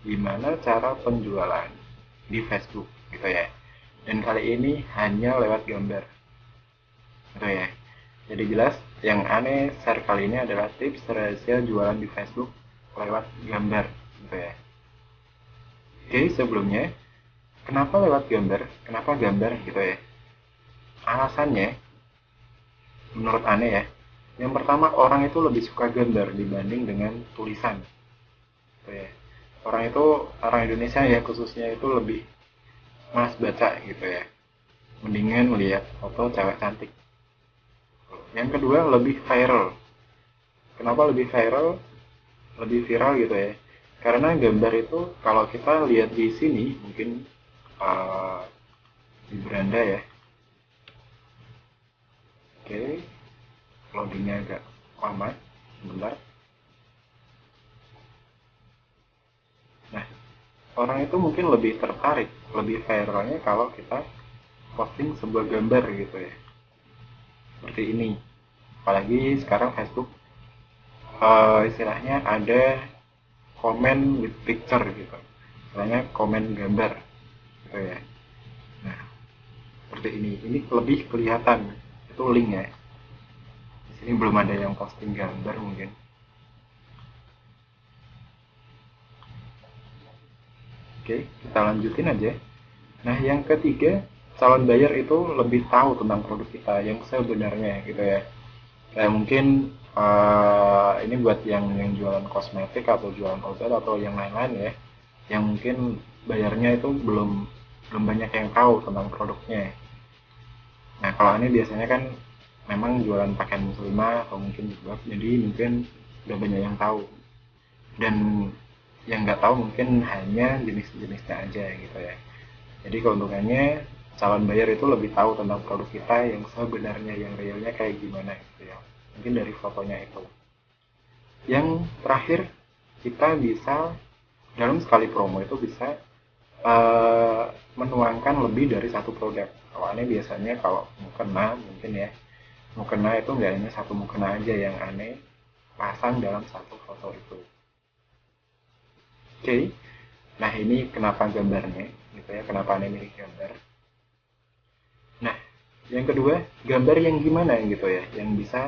gimana cara penjualan di Facebook gitu ya. Dan kali ini hanya lewat gambar gitu ya. Jadi jelas yang aneh share kali ini adalah tips rahasia jualan di Facebook lewat gambar gitu ya. Oke, sebelumnya kenapa lewat gambar? Kenapa gambar gitu ya? Alasannya menurut aneh ya. Yang pertama, orang itu lebih suka gambar dibanding dengan tulisan gitu ya. Orang Indonesia ya khususnya itu lebih malas baca gitu ya, mendingan melihat foto cewek cantik. Yang kedua, lebih viral. Kenapa lebih viral, lebih viral gitu ya? Karena gambar itu kalau kita lihat di sini mungkin uh, di beranda ya. Oke, loadingnya agak lama sebentar. Nah, orang itu mungkin lebih tertarik, lebih viralnya kalau kita posting sebuah gambar gitu ya, seperti ini. Apalagi sekarang Facebook istilahnya ada komen with picture gitu, istilahnya komen gambar gitu ya. Nah, seperti ini lebih kelihatan, itu link ya. Di sini belum ada yang posting gambar mungkin. Oke, kita lanjutin aja. Nah, yang ketiga, calon buyer itu lebih tahu tentang produk kita yang sebenarnya gitu ya. Kayak mungkin ini buat yang jualan kosmetik atau jualan obat atau yang lain-lain ya, yang mungkin bayarnya itu belum belum banyak yang tahu tentang produknya. Nah, kalau ini biasanya kan memang jualan pakaian muslimah atau mungkin jilbab, jadi mungkin udah banyak yang tahu. Dan yang nggak tahu mungkin hanya jenis-jenisnya aja gitu ya. Jadi keuntungannya calon buyer itu lebih tahu tentang produk kita yang sebenarnya, yang realnya kayak gimana gitu ya. Mungkin dari fotonya itu. Yang terakhir, kita bisa dalam sekali promo itu bisa eh, menuangkan lebih dari satu produk. Awalnya biasanya kalau mukena mungkin ya, mukena itu nggak hanya satu mukena aja yang aneh pasang dalam satu foto itu. Oke, nah ini kenapa gambarnya gitu ya, kenapa aneh milih gambar. Nah, yang kedua, gambar yang gimana gitu ya, yang bisa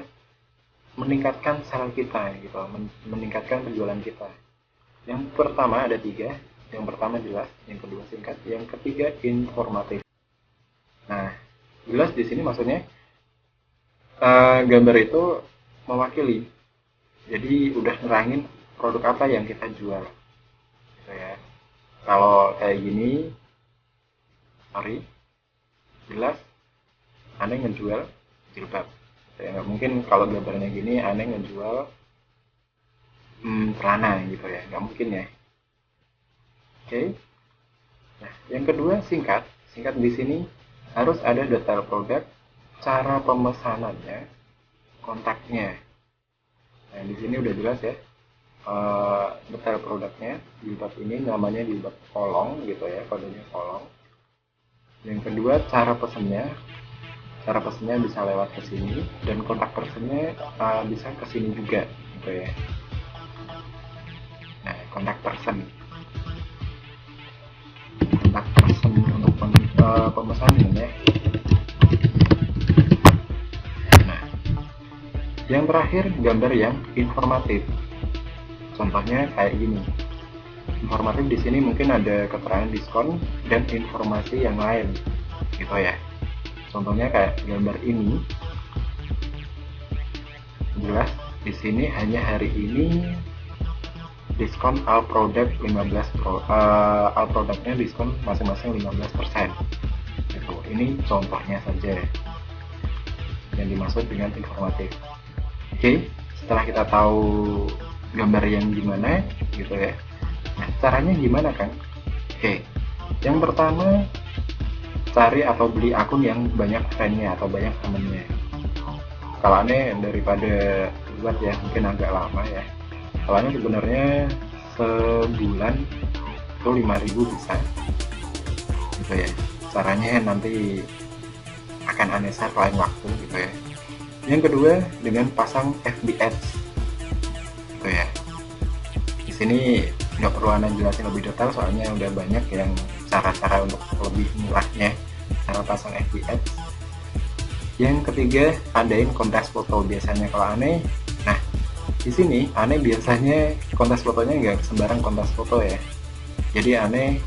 meningkatkan sales kita gitu, meningkatkan penjualan kita. Yang pertama ada tiga. Yang pertama jelas, yang kedua singkat, yang ketiga informatif. Nah, jelas di sini maksudnya gambar itu mewakili. Jadi udah nerangin produk apa yang kita jual, gitu ya. Kalau kayak gini, sorry, jelas aneh ngejual jilbab. Ya nggak mungkin kalau gambarnya gini aneh ngejual celana gitu ya, nggak mungkin ya. Oke. Nah, yang kedua singkat. Singkat di sini harus ada detail produk, cara pemesanannya, kontaknya. Nah, di sini udah jelas ya. Detail produknya, jilbab ini namanya jilbab kolong gitu ya, kodenya kolong. Yang kedua cara pesennya, cara pesennya bisa lewat ke sini dan kontak personnya bisa ke sini juga gitu ya. Nah, kontak person, kontak person untuk pemesanan ya. Nah, yang terakhir gambar yang informatif. Contohnya kayak gini. Informatif di sini mungkin ada keterangan diskon dan informasi yang lain, gitu ya. Contohnya kayak gambar ini, jelas di sini hanya hari ini diskon all product 15 all produknya diskon masing-masing 15%. Gitu. Ini contohnya saja yang dimaksud dengan informatif. Oke, setelah kita tahu gambar yang gimana, gitu ya. Nah, caranya gimana kan? Oke, yang pertama cari atau beli akun yang banyak friend-nya atau banyak temennya. Kalau aneh daripada buat ya mungkin agak lama ya. Soalnya sebenarnya sebulan itu 5.000 bisa. Gitu ya. Caranya nanti akan aneh share lain waktu gitu ya. Yang kedua dengan pasang FB Ads. Gitu ya. Di sini nggak perlu Anda jelasin lebih detail soalnya udah banyak yang cara-cara untuk lebih murahnya cara pasang FB Ads. Yang ketiga, adain kontes foto. Biasanya kalau aneh, nah di sini aneh biasanya kontes fotonya nggak sembarang kontes foto ya. Jadi aneh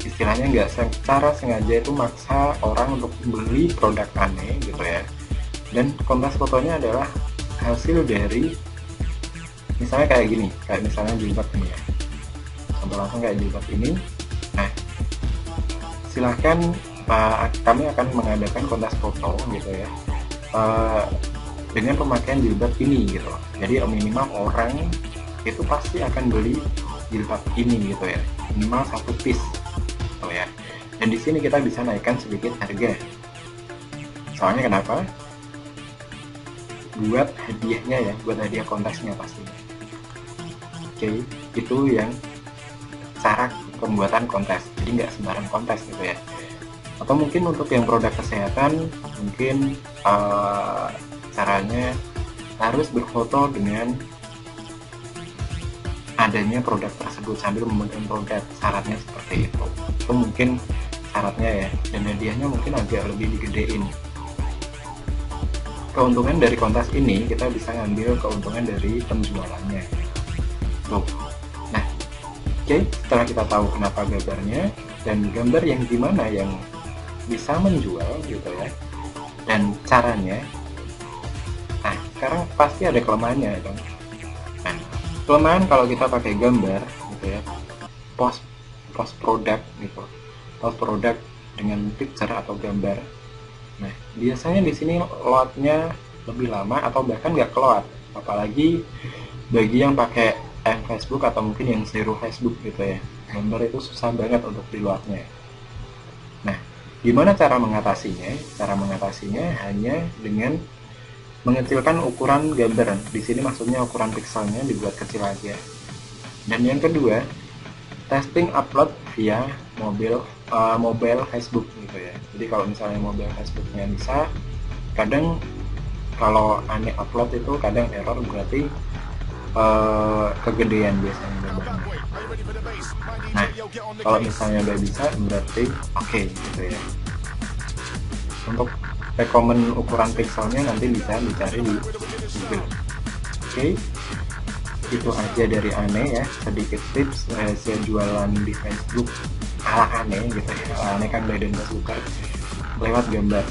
istilahnya nggak secara sengaja itu maksa orang untuk beli produk aneh gitu ya. Dan kontes fotonya adalah hasil dari misalnya kayak gini, kayak misalnya jilbab ini ya, contoh langsung kayak jilbab ini. Nah silahkan kami akan mengadakan kontes foto gitu ya, dengan pemakaian jilbab ini gitu. Jadi minimal orang itu pasti akan beli jilbab ini gitu ya, minimal 1 piece gitu ya. Dan di sini kita bisa naikkan sedikit harga. Soalnya kenapa? Buat hadiahnya ya, buat hadiah kontesnya pastinya. Oke, itu yang cara pembuatan kontes. Jadi nggak sembarang kontes gitu ya. Atau mungkin untuk yang produk kesehatan, mungkin caranya harus berfoto dengan adanya produk tersebut sambil memegang produk. Syaratnya seperti itu. Itu mungkin syaratnya ya. Dan hadiahnya mungkin agak lebih digedein. Keuntungan dari kontes ini kita bisa ngambil keuntungan dari penjualannya. Tuh. Nah, oke, setelah kita tahu kenapa gambarnya dan gambar yang gimana yang bisa menjual gitu ya, dan caranya. Nah, sekarang pasti ada kelemahannya dong. Nah, kelemahan kalau kita pakai gambar gitu ya, post produk gitu, post produk dengan picture atau gambar. Nah, biasanya di sini loadnya lebih lama atau bahkan nggak keluar, apalagi bagi yang pakai Facebook atau mungkin yang zero Facebook gitu ya, gambar itu susah banget untuk di loadnya. Nah, gimana cara mengatasinya? Cara mengatasinya hanya dengan mengecilkan ukuran gambar. Di sini maksudnya ukuran pixelnya dibuat kecil aja. Dan yang kedua, testing upload via mobile Facebook gitu ya. Jadi kalau misalnya mobile Facebooknya bisa, kadang kalau aneh upload itu kadang error, berarti kegedean biasanya gambarnya. Nah, kalau misalnya udah bisa berarti oke gitu ya. Untuk rekomen ukuran pixelnya nanti bisa dicari di Google. Oke, itu aja dari aneh ya, sedikit tips rahasia jualan di Facebook ala aneh gitu ya. Ala aneh kan Biden Facebooker lewat gambar.